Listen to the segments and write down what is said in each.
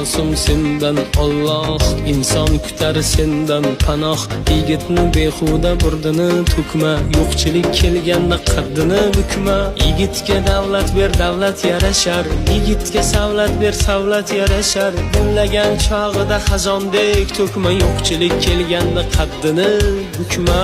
ma'sum sendan Alloh, inson kutar sendan panoh. Yigitni behuda burdini to'kma, yo'qchilik kelganda qaddini bukma. Yigitga davlat ber, davlat yarashar, yigitga savlat ber, savlat yarashar. Gullagan chog'ida xazondek to'kma, yo'qchilik kelganda qaddini bukma.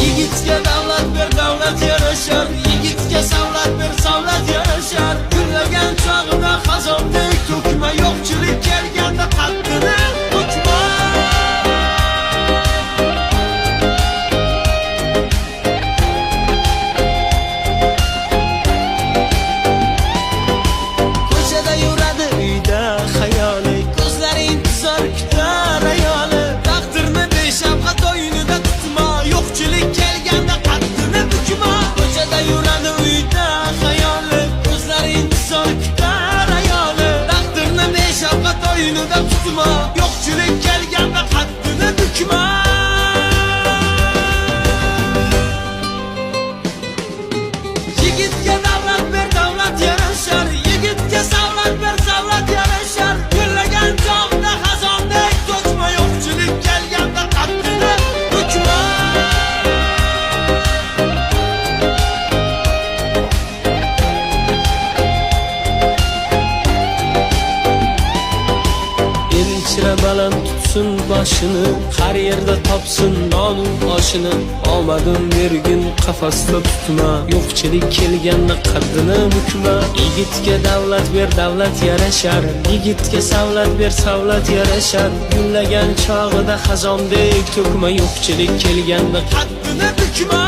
Yigitga davlat ber, davlat yarashar, yigitga savlat ber, savlat yarashar. Gullagan chog'ida xazondek to'kma, yo'qchilik kelganda qaddini bukma. Ko'chada yuradi uyda xayoli, ko'zlari intizor kutar ayoli. Taqdirni beshafqat o'yinida tutma, yo'qchilik kelganda qaddini bukma. Ko'chada yuradi uyda xayoli, ko'zlari intizor kutar ayoli. Taqdirni beshafqat o'yinida tutma, yo'qchilik kelganda qaddini bukma. Yigitga davlat ber, davlat yarashar, yigitga savlat ber, savlat yarashar. Gullagan chog'da xazondek to'kma, yo'qchilik kelganda qaddini bukma. El ichra baland tutsin boshini, har yerda topsin nonu oshini. Omadim bergin qafasda tutma, yo'qchilik kelganda qaddini bukma. Yigitga davlat ber, davlat yarashar, yigitga savlat ber, savlat yarashar. Gullagan chog'ida xazondek to'kma, yo'qchilik kelganda qaddini bukma.